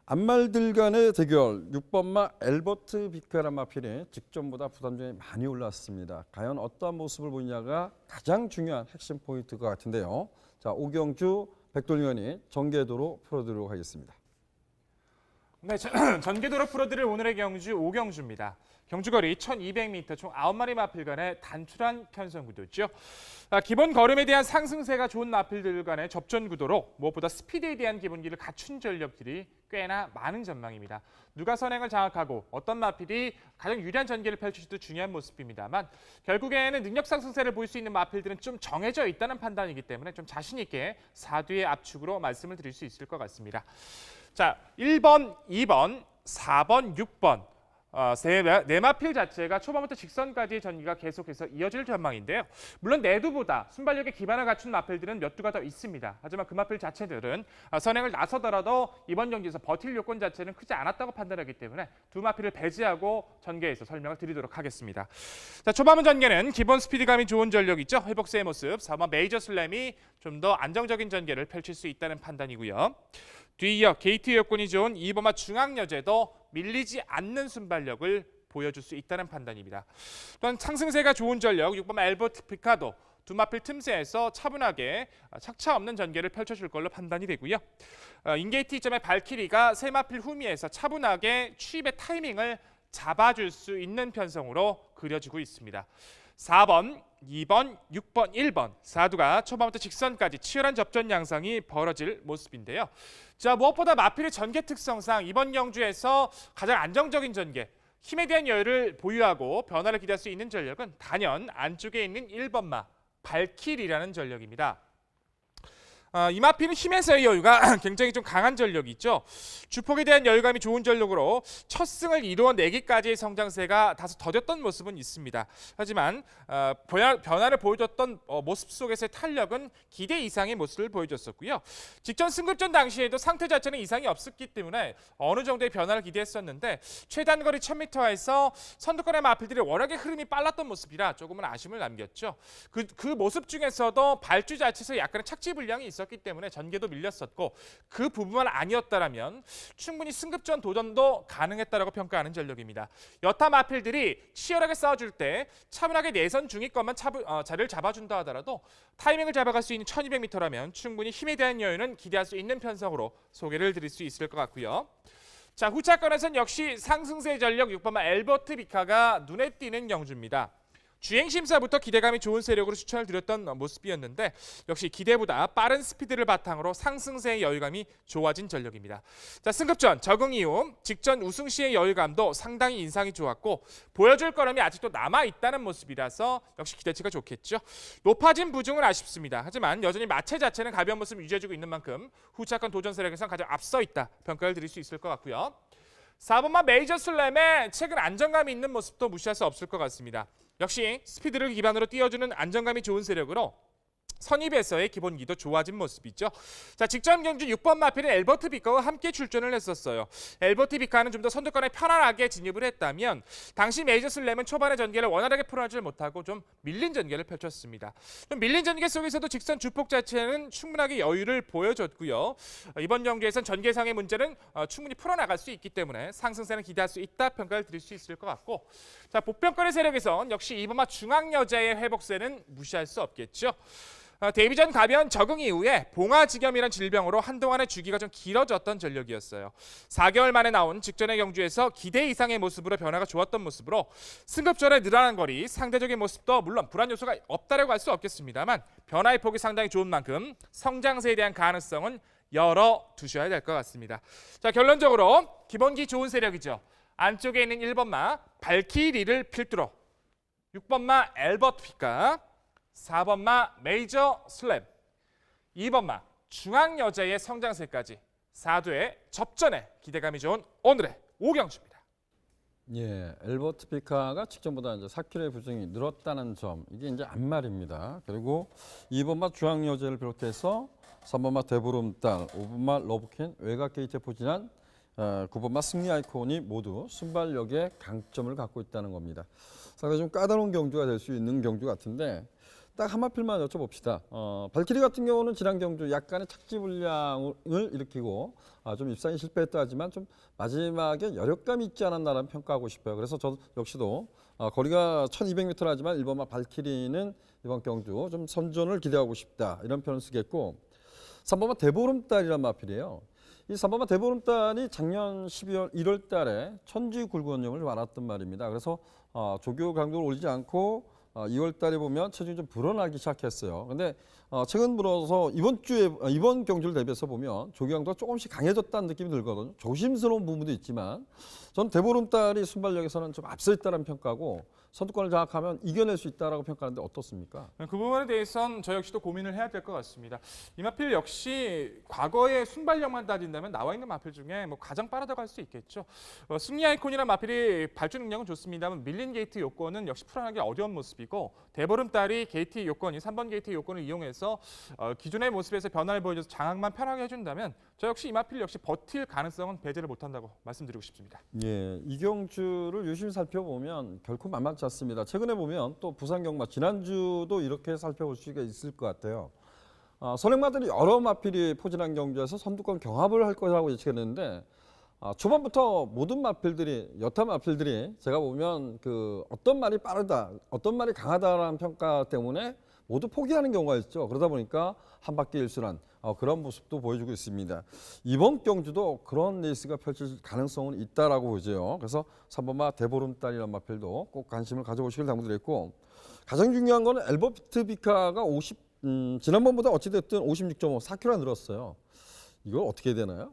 안말들 간의 대결 6번마 엘버트 비카란 마필이 직전보다 부담점이 많이 올랐습니다. 과연 어떠한 모습을 보이냐가 가장 중요한 핵심 포인트일 것 같은데요. 자, 5경주 백돌위원이 전개도로 풀어드리도록 하겠습니다. 네, 전개도로 풀어드릴 오늘의 경주 5경주입니다. 경주거리 1200m 총 9마리 마필 간의 단출한 편성 구도죠. 기본 걸음에 대한 상승세가 좋은 마필들 간의 접전 구도로 무엇보다 스피드에 대한 기본기를 갖춘 전력들이 꽤나 많은 전망입니다. 누가 선행을 장악하고 어떤 마필이 가장 유리한 전개를 펼칠지도 중요한 모습입니다만 결국에는 능력 상승세를 보일 수 있는 마필들은 좀 정해져 있다는 판단이기 때문에 좀 자신 있게 4뒤의 압축으로 말씀을 드릴 수 있을 것 같습니다. 자, 1번, 2번, 4번, 6번 네 마필 자체가 초반부터 직선까지의 전기가 계속해서 이어질 전망인데요. 물론 내두보다 순발력에 기반을 갖춘 마필들은 몇 두가 더 있습니다. 하지만 그 마필 자체들은 선행을 나서더라도 이번 경기에서 버틸 요건 자체는 크지 않았다고 판단하기 때문에 두 마필을 배제하고 전개에서 설명을 드리도록 하겠습니다. 자, 초반부 전개는 기본 스피드감이 좋은 전력이죠. 회복세의 모습, 4번 메이저 슬램이 좀 더 안정적인 전개를 펼칠 수 있다는 판단이고요. 뒤이어 게이트 여건이 좋은 2번마 중앙여제도 밀리지 않는 순발력을 보여줄 수 있다는 판단입니다. 또한 상승세가 좋은 전력 6번마 엘버트 피카도 두 마필 틈새에서 차분하게 착차 없는 전개를 펼쳐줄 걸로 판단이 되고요. 인게이트 이점의 발키리가 세 마필 후미에서 차분하게 취입의 타이밍을 잡아줄 수 있는 편성으로 그려지고 있습니다. 4번, 2번, 6번, 1번 4두가 초반부터 직선까지 치열한 접전 양상이 벌어질 모습인데요. 자, 무엇보다 마필의 전개 특성상 이번 경주에서 가장 안정적인 전개, 힘에 대한 여유를 보유하고 변화를 기대할 수 있는 전력은 단연 안쪽에 있는 1번마 발키리라는 전력입니다. 이 마필은 힘에서의 여유가 굉장히 좀 강한 전력이 있죠. 주폭에 대한 여유감이 좋은 전력으로 첫 승을 이루어내기까지의 성장세가 다소 더뎠던 모습은 있습니다. 하지만 변화를 보여줬던 모습 속에서의 탄력은 기대 이상의 모습을 보여줬었고요. 직전 승급전 당시에도 상태 자체는 이상이 없었기 때문에 어느 정도의 변화를 기대했었는데 최단거리 1000m에서 선두권의 마필들이 워낙에 흐름이 빨랐던 모습이라 조금은 아쉬움을 남겼죠. 그 모습 중에서도 발주 자체에서 약간의 착지 불량이 있었기 때문에 전개도 밀렸었고 그 부분만 아니었다라면 충분히 승급전 도전도 가능했다라고 평가하는 전력입니다. 여타 마필들이 치열하게 싸워줄 때 차분하게 내선 중위권만 자리를 잡아준다 하더라도 타이밍을 잡아갈 수 있는 1200m라면 충분히 힘에 대한 여유는 기대할 수 있는 편성으로 소개를 드릴 수 있을 것 같고요. 자, 후차권에서는 역시 상승세 전력 6번마 엘버트 비카가 눈에 띄는 경주입니다. 주행심사부터 기대감이 좋은 세력으로 추천을 드렸던 모습이었는데 역시 기대보다 빠른 스피드를 바탕으로 상승세의 여유감이 좋아진 전력입니다. 자, 승급전 적응 이후 직전 우승 시의 여유감도 상당히 인상이 좋았고 보여줄 거람이 아직도 남아있다는 모습이라서 역시 기대치가 좋겠죠. 높아진 부중은 아쉽습니다. 하지만 여전히 마체 자체는 가벼운 모습을 유지해주고 있는 만큼 후차권 도전 세력에서 가장 앞서 있다 평가를 드릴 수 있을 것 같고요. 4번마 메이저 슬램의 최근 안정감이 있는 모습도 무시할 수 없을 것 같습니다. 역시 스피드를 기반으로 띄워주는 안정감이 좋은 세력으로 선입에서의 기본기도 좋아진 모습이죠. 자, 직전 경주 6번 마필은 엘버트 비카와 함께 출전을 했었어요. 엘버트 비카는 좀 더 선두권에 편안하게 진입을 했다면 당시 메이저 슬램은 초반의 전개를 원활하게 풀어내지 못하고 좀 밀린 전개를 펼쳤습니다. 좀 밀린 전개 속에서도 직선 주폭 자체는 충분하게 여유를 보여줬고요. 이번 경기에선 전개상의 문제는 충분히 풀어나갈 수 있기 때문에 상승세는 기대할 수 있다 평가를 드릴 수 있을 것 같고, 자, 복병권의 세력에선 역시 이번마 중앙여자의 회복세는 무시할 수 없겠죠. 데뷔전 가변 적응 이후에 봉화지겸이라는 질병으로 한동안의 주기가 좀 길어졌던 전력이었어요. 4개월 만에 나온 직전의 경주에서 기대 이상의 모습으로 변화가 좋았던 모습으로 승급전에 늘어난 거리, 상대적인 모습도 물론 불안 요소가 없다라고 할 수 없겠습니다만 변화의 폭이 상당히 좋은 만큼 성장세에 대한 가능성은 열어두셔야 될 것 같습니다. 자, 결론적으로 기본기 좋은 세력이죠. 안쪽에 있는 1번마 발키리를 필두로 6번마 엘버트 피카, 4번마 메이저 슬램, 2번마 중앙여자의 성장세까지 4두의 접전에 기대감이 좋은 오늘의 5경주입니다. 예, 엘버트 피카가 직전보다 이제 4kg의 부정이 늘었다는 점, 이게 이제 앞말입니다. 그리고 2번마 중앙여제를 비롯해서 3번마 데보름달, 5번마 러브킨, 외곽 게이트에 포진한 9번마 승리 아이콘이 모두 순발력에 강점을 갖고 있다는 겁니다. 상당히 좀 까다로운 경주가 될 수 있는 경주 같은데 딱 한 마필만 여쭤봅시다. 발키리 같은 경우는 지난 경주 약간의 착지 불량을 일으키고 좀 입상이 실패했다 하지만 좀 마지막에 여력감이 있지 않았나라는 평가하고 싶어요. 그래서 저 역시도 거리가 1200m 하지만 1번마 발키리는 이번 경주 좀 선전을 기대하고 싶다, 이런 표현을 쓰겠고, 3번마 대보름달이란 마필이에요. 이 3번마 대보름달이 작년 12월 1월 달에 천지 굴구원염을 많았던 말입니다. 그래서 조교 강도를 올리지 않고 2월 달에 보면 체중이 좀 불어나기 시작했어요. 근데 최근 들어서 이번 경주를 대비해서 보면 조교 강도가 조금씩 강해졌다는 느낌이 들거든요. 조심스러운 부분도 있지만 전 대보름달이 순발력에서는 좀 앞서 있다는 평가고, 선두권을 장악하면 이겨낼 수 있다라고 평가하는데 어떻습니까? 그 부분에 대해서는 저 역시도 고민을 해야 될 것 같습니다. 이 마필 역시 과거의 순발력만 따진다면 나와 있는 마필 중에 뭐 가장 빠르다고 할 수 있겠죠. 승리 아이콘이란 마필이 발주 능력은 좋습니다만 밀린 게이트 요건은 역시 풀어나기 어려운 모습이고, 대보름달이 게이트 요건이 3번 게이트 요건을 이용해서 기존의 모습에서 변화를 보여줘서 장악만 편하게 해준다면 저 역시 이 마필 역시 버틸 가능성은 배제를 못한다고 말씀드리고 싶습니다. 예, 이 경주를 유심히 살펴보면 결코 만만치 않습니다. 최근에 보면 또 부산 경마 지난주도 이렇게 살펴볼 수가 있을 것 같아요. 선행마들이 여러 마필이 포진한 경주에서 선두권 경합을 할 거라고 예측했는데 초반부터 모든 마필들이, 여타 마필들이 제가 보면 그 어떤 말이 빠르다, 어떤 말이 강하다라는 평가 때문에 모두 포기하는 경우가 있죠. 그러다 보니까 한 바퀴 일순환 그런 모습도 보여주고 있습니다. 이번 경주도 그런 레이스가 펼쳐질 가능성은 있다라고 보죠. 그래서 3번마 대보름달이라는 마필도 꼭 관심을 가져보시길 당부드렸고, 가장 중요한 거는 엘버트 비카가 지난번보다 어찌됐든 56.5, 4kg 늘었어요. 이걸 어떻게 해야 되나요?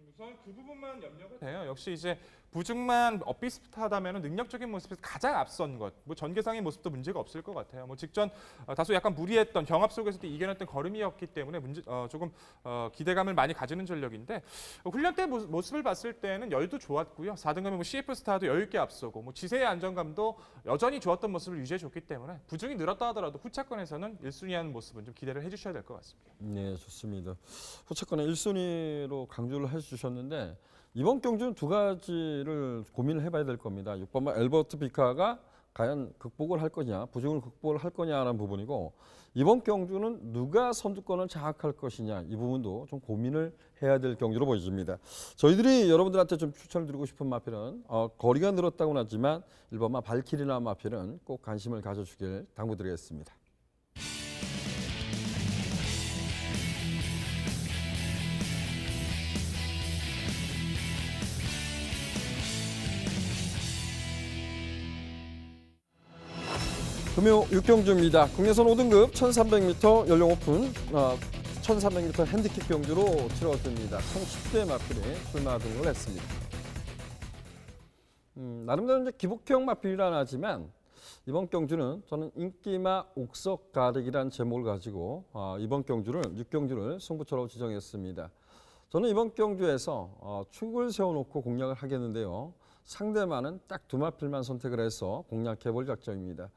우선 그 부분만 염려가 돼요. 역시 이제 부중만 엇비슷하다면 능력적인 모습에서 가장 앞선 것, 뭐 전개상의 모습도 문제가 없을 것 같아요. 뭐 직전 다소 약간 무리했던 경합 속에서도 이겨냈던 걸음이었기 때문에 조금 기대감을 많이 가지는 전력인데, 훈련 때 모습을 봤을 때는 여유도 좋았고요. 4등급의 뭐 CF 스타도 여유 있게 앞서고, 뭐 지세의 안정감도 여전히 좋았던 모습을 유지해줬기 때문에 부중이 늘었다 하더라도 후차권에서는 1순위하는 모습은 좀 기대를 해주셔야 될 것 같습니다. 네, 좋습니다. 후차권에 1순위로 강조를 해주셨는데 이번 경주는 두 가지를 고민을 해봐야 될 겁니다. 6번마 엘버트 비카가 과연 극복을 할 거냐, 부중을 극복을 할 거냐라는 부분이고, 이번 경주는 누가 선두권을 장악할 것이냐, 이 부분도 좀 고민을 해야 될 경주로 보여집니다. 저희들이 여러분들한테 좀 추천을 드리고 싶은 마필은 거리가 늘었다고는 하지만 1번마 발키리나 마필은 꼭 관심을 가져주길 당부드리겠습니다. 금요 6경주입니다. 국내선 5등급 1300m 연령 오픈 1300m 핸디캡 경주로 치러집니다. 총 10대 마필이 출마 등록을 했습니다. 나름대로 이제 기복형 마필이라 하지만 이번 경주는 저는 인기마 옥석 가득이라는 제목을 가지고 이번 경주를 6경주를 승부처로 지정했습니다. 저는 이번 경주에서 축을 세워놓고 공략을 하겠는데요. 상대만은 딱 두 마필만 선택을 해서 공략해볼 작정입니다.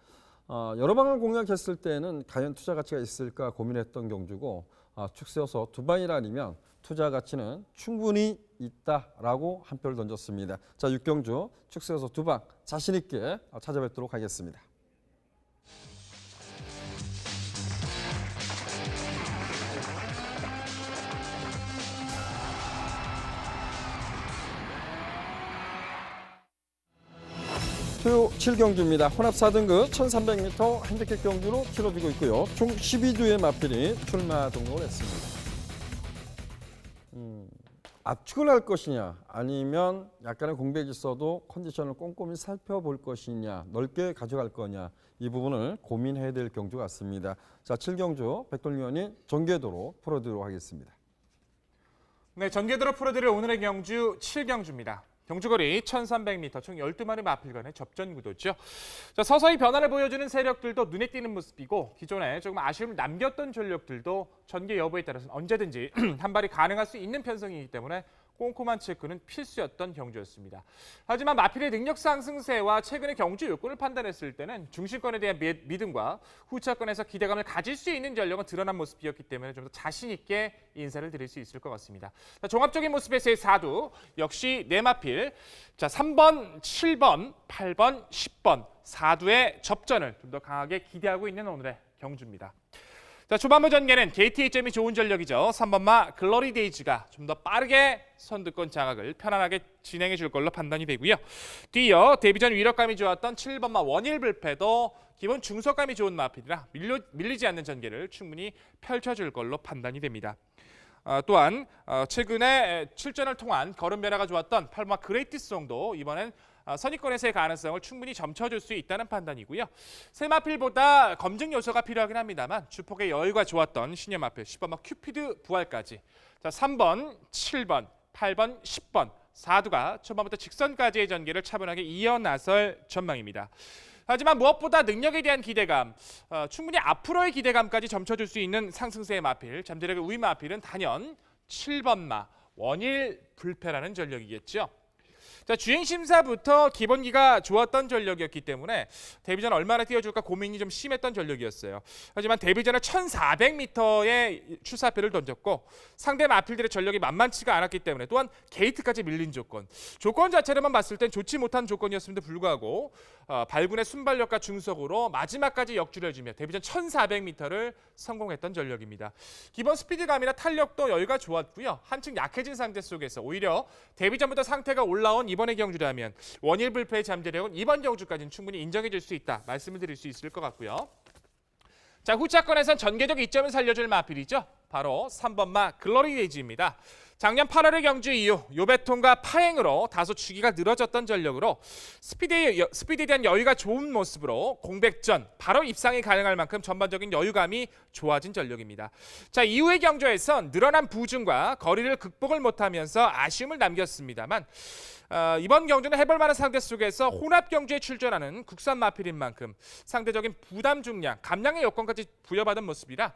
여러 방을 공략했을 때는 과연 투자 가치가 있을까 고민했던 경주고, 축 세워서 두 방이라면 투자 가치는 충분히 있다라고 한 표를 던졌습니다. 자, 6경주 축 세워서 두 방 자신 있게 찾아뵙도록 하겠습니다. 토요 7경주입니다. 혼합 4등급 1300m 핸디캡 경주로 치러지고 있고요. 총 12주의 마필이 출마 등록을 했습니다. 압축을 할 것이냐, 아니면 약간의 공백이 있어도 컨디션을 꼼꼼히 살펴볼 것이냐, 넓게 가져갈 거냐, 이 부분을 고민해야 될 경주 같습니다. 자, 7경주 백돌위원이 전개도로 풀어드리도록 하겠습니다. 네, 전개도로 풀어드릴 오늘의 경주 7경주입니다. 경주거리 1300m, 총 12마리 마필 간의 접전 구도죠. 자, 서서히 변화를 보여주는 세력들도 눈에 띄는 모습이고 기존에 조금 아쉬움을 남겼던 전력들도 전개 여부에 따라서는 언제든지 한 발이 가능할 수 있는 편성이기 때문에 꼼꼼한 체크는 필수였던 경주였습니다. 하지만 마필의 능력 상승세와 최근의 경주 요건을 판단했을 때는 중심권에 대한 믿음과 후차권에서 기대감을 가질 수 있는 전력은 드러난 모습이었기 때문에 좀 더 자신 있게 인사를 드릴 수 있을 것 같습니다. 자, 종합적인 모습에서의 4두 역시 네 마필, 자 3번, 7번, 8번, 10번 4두의 접전을 좀 더 강하게 기대하고 있는 오늘의 경주입니다. 자, 초반부 전개는 KT의 점이 좋은 전력이죠. 3번마 글로리 데이즈가 좀 더 빠르게 선두권 장악을 편안하게 진행해 줄 걸로 판단이 되고요. 뒤이어 데뷔전 위력감이 좋았던 7번마 원일 불패도 기본 중속감이 좋은 마필이라 밀리지 않는 전개를 충분히 펼쳐줄 걸로 판단이 됩니다. 또한 최근에 출전을 통한 걸음 변화가 좋았던 8번마 그레이트송도 이번엔 선입권에서의 가능성을 충분히 점쳐줄 수 있다는 판단이고요. 세 마필보다 검증 요소가 필요하긴 합니다만 주폭의 여유가 좋았던 신예 마필 10번마 큐피드 부활까지 자 3번, 7번, 8번, 10번 4두가 초반부터 직선까지의 전개를 차분하게 이어나설 전망입니다. 하지만 무엇보다 능력에 대한 기대감, 충분히 앞으로의 기대감까지 점쳐줄 수 있는 상승세의 마필, 잠재력의 우위 마필은 단연 7번마 원일 불패라는 전력이겠죠. 자, 주행 심사부터 기본기가 좋았던 전력이었기 때문에 데뷔전 얼마나 뛰어줄까 고민이 좀 심했던 전력이었어요. 하지만 데뷔전에 1400m의 출사표를 던졌고 상대 마필들의 전력이 만만치가 않았기 때문에 또한 게이트까지 밀린 조건 자체로만 봤을 땐 좋지 못한 조건이었음에도 불구하고 발군의 순발력과 중속으로 마지막까지 역주를 해주며 데뷔전 1400m를 성공했던 전력입니다. 기본 스피드감이나 탄력도 여유가 좋았고요. 한층 약해진 상대 속에서 오히려 데뷔전부터 상태가 올라온 이번의 경주라면 원일 불패의 잠재력은 이번 경주까지는 충분히 인정해줄 수 있다 말씀을 드릴 수 있을 것 같고요. 자, 후차권에선 전개적 이점을 살려줄 마필이죠. 바로 3번마 글로리 데이즈입니다. 작년 8월의 경주 이후 요배통과 파행으로 다소 주기가 늘어졌던 전력으로 스피드에 대한 여유가 좋은 모습으로 공백전 바로 입상이 가능할 만큼 전반적인 여유감이 좋아진 전력입니다. 자, 이후의 경주에선 늘어난 부중과 거리를 극복을 못하면서 아쉬움을 남겼습니다만 이번 경주는 해볼 만한 상대 속에서 혼합 경주에 출전하는 국산 마필인 만큼 상대적인 부담 중량, 감량의 요건까지 부여받은 모습이라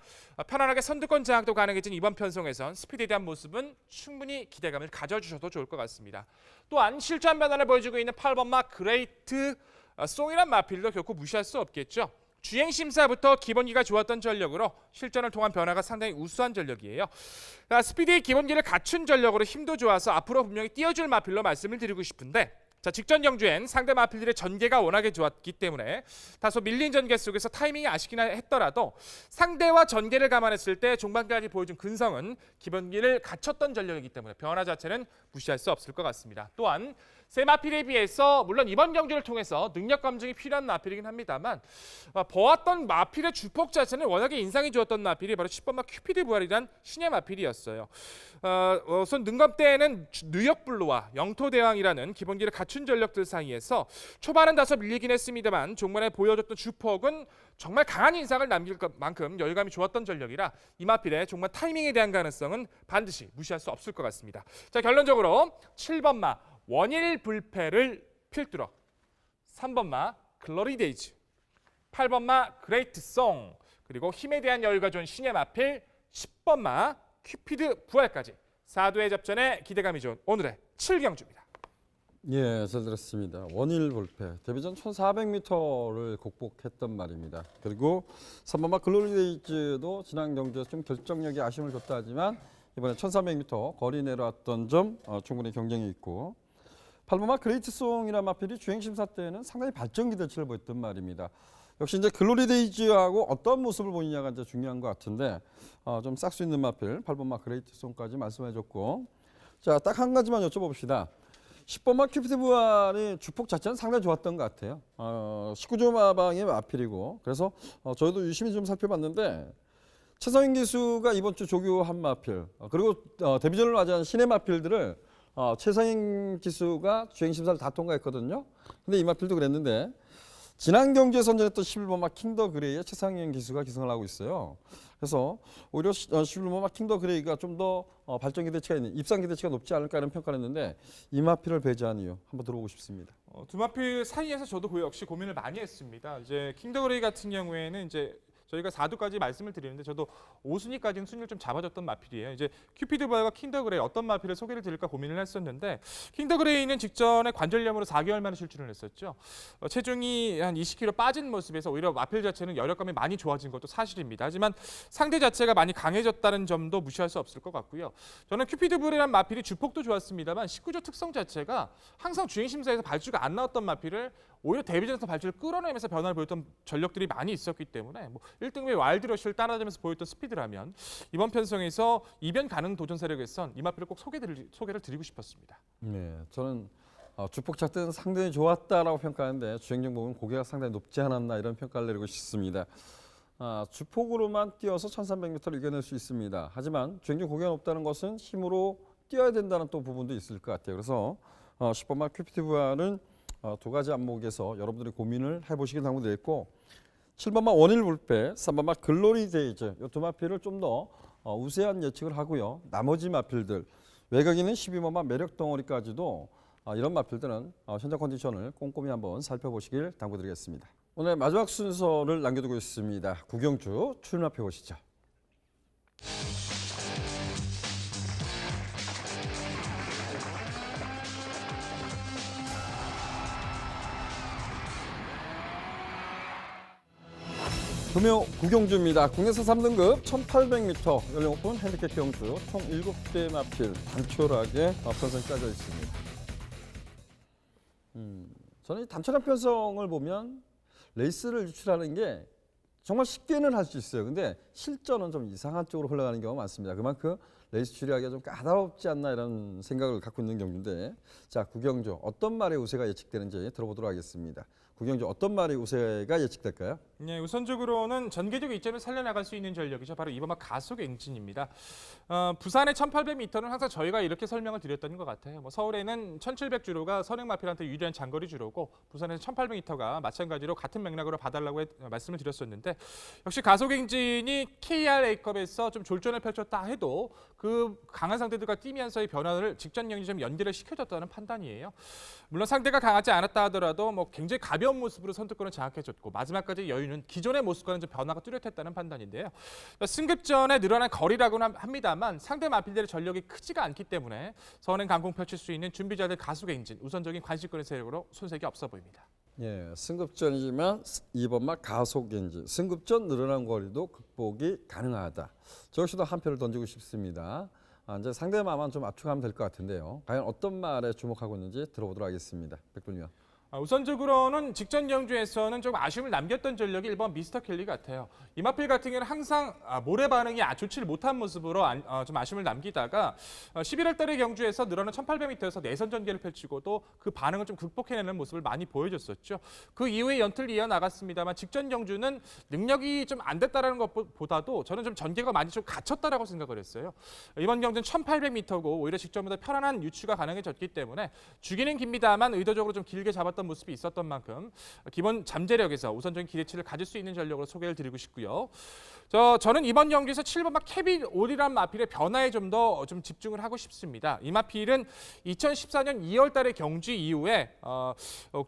편안하게 선두권 장악도 가능해진 이번 편성에선 스피드에 대한 모습은 충분히 기대감을 가져주셔도 좋을 것 같습니다. 또한 실전 변화를 보여주고 있는 8번마 그레이트 송이란 마필도 결코 무시할 수 없겠죠. 주행 심사부터 기본기가 좋았던 전력으로 실전을 통한 변화가 상당히 우수한 전력이에요. 스피드의 기본기를 갖춘 전력으로 힘도 좋아서 앞으로 분명히 뛰어줄 마필로 말씀을 드리고 싶은데 자, 직전 경주엔 상대 마필들의 전개가 워낙에 좋았기 때문에 다소 밀린 전개 속에서 타이밍이 아쉽긴 했더라도 상대와 전개를 감안했을 때 종반까지 보여준 근성은 기본기를 갖췄던 전력이기 때문에 변화 자체는 무시할 수 없을 것 같습니다. 또한 세 마필에 비해서 물론 이번 경주를 통해서 능력 감증이 필요한 마필이긴 합니다만 보았던 마필의 주폭 자체는 워낙에 인상이 좋았던 마필이 바로 10번마 큐피드 부활이란 신의 마필이었어요. 우선 능검대에는 뉴욕블루와 영토대왕이라는 기본기를 갖춘 전력들 사이에서 초반은 다소 밀리긴 했습니다만 종반에 보여줬던 주폭은 정말 강한 인상을 남길 만큼 열감이 좋았던 전력이라 이 마필의 종반 타이밍에 대한 가능성은 반드시 무시할 수 없을 것 같습니다. 자, 결론적으로 7번마 원일 불패를 필두로 3번마 글로리 데이즈, 8번마 그레이트 송, 그리고 힘에 대한 여유가 좋은 신의 마필 10번마 큐피드 부활까지 4두의 접전에 기대감이 좋은 오늘의 7경주입니다. 예, 잘 들었습니다. 원일 불패. 데뷔전 1400m를 극복했던 말입니다. 그리고 3번마 글로리 데이즈도 지난 경주에서 좀 결정력이 아쉬움을 줬다 하지만 이번에 1400m 거리 내려왔던 점 충분히 경쟁이 있고 8번마 그레이트송이라는 마필이 주행심사 때는 상당히 발전 기대치를 보였던 말입니다. 역시 이제 글로리 데이즈하고 어떤 모습을 보이냐가 이제 중요한 것 같은데 좀 싹 수 있는 마필 8번마 그레이트송까지 말씀해줬고 자, 딱 한 가지만 여쭤봅시다. 10번마 큐피드 부활이 주폭 자체는 상당히 좋았던 것 같아요. 19조 마방의 마필이고 그래서 저희도 유심히 좀 살펴봤는데 최성인 기수가 이번 주 조교한 마필 그리고 데뷔전을 맞이한 신의 마필들을 최성인 기수가 주행심사를 다 통과했거든요. 근데 이 마필도 그랬는데 지난 경주에 선전했던 11번마 킹더 그레이의 최상현 기수가 기승을 하고 있어요. 그래서 오히려 11번마 킹더 그레이가 좀 더 발전 기대치가 있는, 입상 기대치가 높지 않을까 이런 평가를 했는데 이 마필을 배제한 이유 한번 들어보고 싶습니다. 두 마필 사이에서 저도 그 역시 고민을 많이 했습니다. 이제 킹더그레이 같은 경우에는 이제 저희가 4두까지 말씀을 드리는데 저도 5순위까지는 순위를 좀 잡아줬던 마필이에요. 이제 큐피드 부하와 킹더그레이 어떤 마필을 소개를 드릴까 고민을 했었는데 킹더그레이는 직전에 관절염으로 4개월 만에 실출을 했었죠. 체중이 한 20kg 빠진 모습에서 오히려 마필 자체는 여력감이 많이 좋아진 것도 사실입니다. 하지만 상대 자체가 많이 강해졌다는 점도 무시할 수 없을 것 같고요. 저는 큐피드 부하라는 마필이 주폭도 좋았습니다만 19조 특성 자체가 항상 주행 심사에서 발주가 안 나왔던 마필을 오히려 데뷔전에서 발주를 끌어내면서 변화를 보였던 전력들이 많이 있었기 때문에 1등의 와일드러쉬를 따라가면서 보였던 스피드라면 이번 편성에서 이변 가능 도전 세력에선 이 마필을 꼭 소개를 드리고 싶었습니다. 네, 저는 주폭 작대는 상당히 좋았다라고 평가하는데 주행력 보면 고개가 상당히 높지 않았나 이런 평가를 내리고 싶습니다. 주폭으로만 뛰어서 1300m를 이겨낼 수 있습니다. 하지만 주행력 고개가 높다는 것은 힘으로 뛰어야 된다는 또 부분도 있을 것 같아요. 그래서 10번마 큐피티브와는 두 가지 안목에서 여러분들이 고민을 해보시길 당부드렸고 7번마 원일 불패, 3번마 글로리 데이즈 이 두 마필을 좀 더 우세한 예측을 하고요. 나머지 마필들 외곽에는 12번마 매력 덩어리까지도 이런 마필들은 현장 컨디션을 꼼꼼히 한번 살펴보시길 당부드리겠습니다. 오늘 마지막 순서를 남겨두고 있습니다. 구경주 출연합해 보시죠. 금요 구경주입니다. 국내에서 3등급 1800m 연령 오픈 핸디캡 경주 총 7대 마필 단촐하게 편성이 짜져 있습니다. 저는 이 단촐한 편성을 보면 레이스를 유출하는 게 정말 쉽게는 할 수 있어요. 근데 실전은 좀 이상한 쪽으로 흘러가는 경우가 많습니다. 그만큼 레이스 추리하기가 좀 까다롭지 않나 이런 생각을 갖고 있는 경주인데 자, 구경주 어떤 말의 우세가 예측되는지 들어보도록 하겠습니다. 구경주 어떤 말의 우세가 예측될까요? 네, 우선적으로는 전개적 이점을 살려나갈 수 있는 전력이죠. 바로 이번마 가속 엔진입니다. 부산의 1800m는 항상 저희가 이렇게 설명을 드렸던 것 같아요. 서울에는 1700주로가 선행마필한테 유리한 장거리 주로고 부산에서 1800m가 마찬가지로 같은 맥락으로 봐달라고 말씀을 드렸었는데 역시 가속 엔진이 KR-A컵에서 좀 졸전을 펼쳤다 해도 그 강한 상대들과 뛰면서의 변화를 직전 경기 좀 연계를 시켜줬다는 판단이에요. 물론 상대가 강하지 않았다 하더라도 굉장히 가벼운 모습으로 선두권을 장악해줬고 마지막까지 여유는 기존의 모습과는 좀 변화가 뚜렷했다는 판단인데요. 승급전에 늘어난 거리라고는 합니다만 상대 마필들의 전력이 크지가 않기 때문에 선행 강공 펼칠 수 있는 준비자들 가속 엔진 우선적인 관심권의 세력으로 손색이 없어 보입니다. 예, 승급전이지만 2번마 가속 엔진 승급전 늘어난 거리도 극복이 가능하다. 저 역시도 한 표를 던지고 싶습니다. 이제 상대마만 좀 압축하면 될 것 같은데요. 과연 어떤 말에 주목하고 있는지 들어보도록 하겠습니다. 백분위원. 우선적으로는 직전 경주에서는 좀 아쉬움을 남겼던 전력이 1번 미스터 켈리 같아요. 이마필 같은 경우는 항상 모래 반응이 좋지 못한 모습으로 좀 아쉬움을 남기다가 11월 달의 경주에서 늘어난 1800m에서 내선 전개를 펼치고도 그 반응을 좀 극복해내는 모습을 많이 보여줬었죠. 그 이후에 연틀 이어나갔습니다만 직전 경주는 능력이 좀 안 됐다는 것보다도 저는 좀 전개가 많이 좀 갇혔다라고 생각을 했어요. 이번 경주는 1800m고 오히려 직전보다 편안한 유추가 가능해졌기 때문에 주기는 깁니다만 의도적으로 좀 길게 잡았던 모습이 있었던 만큼 기본 잠재력에서 우선적인 기대치를 가질 수 있는 전력으로 소개를 드리고 싶고요. 저는 이번 경기에서 7번마 케빈 올이라는 마필의 변화에 좀 더 집중을 하고 싶습니다. 이 마필은 2014년 2월 달의 경주 이후에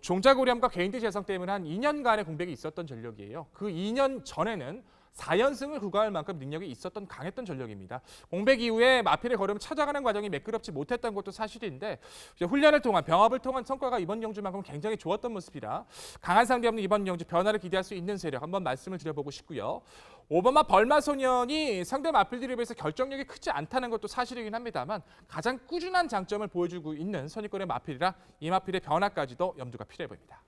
종자고렴과 개인대 재성 때문에 한 2년간의 공백이 있었던 전력이에요. 그 2년 전에는 4연승을 구가할 만큼 능력이 있었던 강했던 전력입니다. 공백 이후에 마필의 걸음을 찾아가는 과정이 매끄럽지 못했던 것도 사실인데 훈련을 통한 병합을 통한 성과가 이번 경주만큼 굉장히 좋았던 모습이라 강한 상대 없는 이번 경주 변화를 기대할 수 있는 세력 한번 말씀을 드려보고 싶고요. 5번마 벌마소년이 상대 마필들에 비해서 결정력이 크지 않다는 것도 사실이긴 합니다만 가장 꾸준한 장점을 보여주고 있는 선입권의 마필이라 이 마필의 변화까지도 염두가 필요해 보입니다.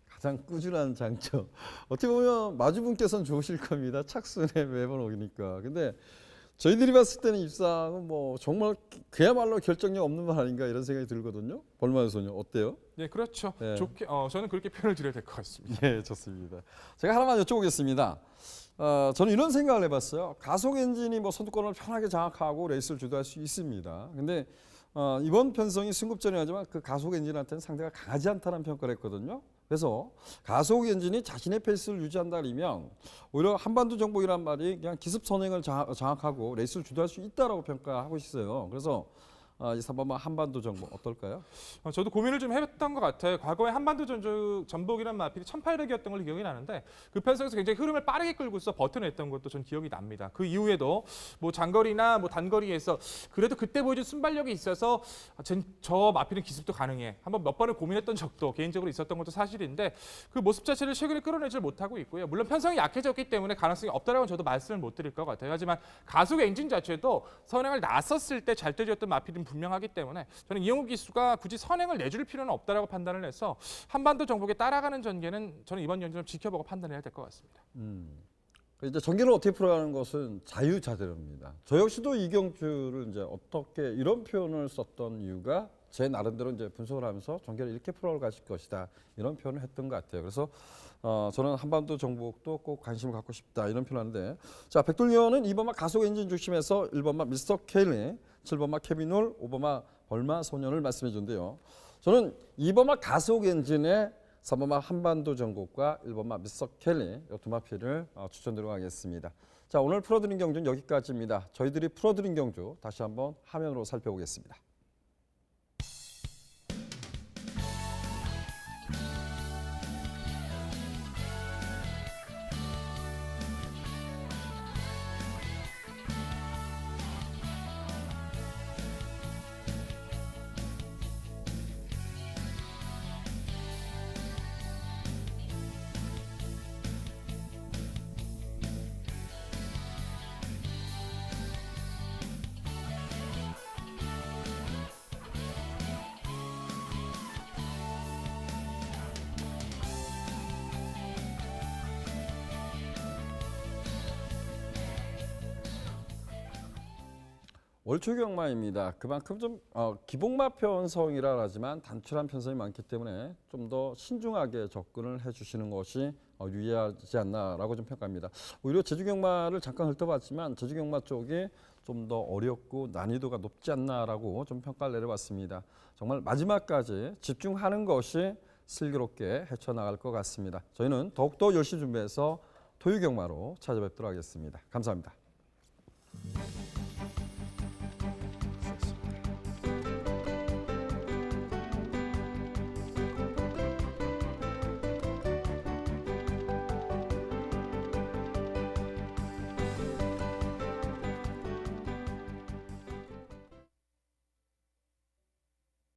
가장 꾸준한 장점. 어떻게 보면 마주분께서는 좋으실 겁니다. 착순에 매번 오니까. 근데 저희들이 봤을 때는 입상은 정말 그야말로 결정력 없는 말 아닌가 이런 생각이 들거든요. 벌마의 소녀 어때요? 네, 그렇죠. 네. 좋게 저는 그렇게 표현을 드려야 될 것 같습니다. 네, 좋습니다. 제가 하나만 여쭤보겠습니다. 저는 이런 생각을 해봤어요. 가속 엔진이 선두권을 편하게 장악하고 레이스를 주도할 수 있습니다. 근데 이번 편성이 승급전이 하지만 그 가속 엔진한테는 상대가 강하지 않다는 평가를 했거든요. 그래서 가소국 엔진이 자신의 페이스를 유지한다면 오히려 한반도 정복이란 말이 그냥 기습 선행을 장악하고 레이스를 주도할 수 있다라고 평가하고 있어요. 그래서 이 3번만 한반도 정복 어떨까요? 저도 고민을 좀 해봤던 것 같아요. 과거에 한반도 전복이란 마필이 1800이었던 걸로 기억이 나는데 그 편성에서 굉장히 흐름을 빠르게 끌고서 버텨냈던 것도 전 기억이 납니다. 그 이후에도 뭐 장거리나 뭐 단거리에서 그래도 그때 보여준 순발력이 있어서 저 마필은 기습도 가능해. 한번 몇 번을 고민했던 적도 개인적으로 있었던 것도 사실인데 그 모습 자체를 최근에 끌어내질 못하고 있고요. 물론 편성이 약해졌기 때문에 가능성이 없다라고는 저도 말씀을 못 드릴 것 같아요. 하지만 가속 엔진 자체도 선행을 나섰을 때 잘 떠졌던 마필은 분명하기 때문에 저는 이영욱 기수가 굳이 선행을 내줄 필요는 없다라고 판단을 해서 한반도 정복에 따라가는 전개는 저는 이번 연전 좀 지켜보고 판단해야 될 것 같습니다. 이제 전개를 어떻게 풀어가는 것은 자유자재로입니다. 저 역시도 이경주를 이제 어떻게 이런 표현을 썼던 이유가 제 나름대로 이제 분석을 하면서 전개를 이렇게 풀어가실 것이다 이런 표현을 했던 것 같아요. 그래서 저는 한반도 정복도 꼭 관심을 갖고 싶다 이런 표현하는데 자 백돌리언은 2번마 가속 엔진 중심에서 1번마 미스터 케일리, 7번마 케빈홀, 5번마 벌마 소년을 말씀해 주는데요. 저는 2번마 가속 엔진에 3번마 한반도 정복과 1번마 미스터 켈리 이 두 마필을 추천드리도록 하겠습니다. 자 오늘 풀어드린 경주는 여기까지입니다. 저희들이 풀어드린 경주 다시 한번 화면으로 살펴보겠습니다. 월초 경마입니다. 그만큼 좀 기복마 편성이라 하지만 단출한 편성이 많기 때문에 좀 더 신중하게 접근을 해주시는 것이 유리하지 않나라고 좀 평가합니다. 오히려 제주 경마를 잠깐 훑어봤지만 제주 경마 쪽이 좀 더 어렵고 난이도가 높지 않나라고 좀 평가를 내려봤습니다. 정말 마지막까지 집중하는 것이 슬기롭게 헤쳐나갈 것 같습니다. 저희는 더욱더 열심히 준비해서 토요 경마로 찾아뵙도록 하겠습니다. 감사합니다.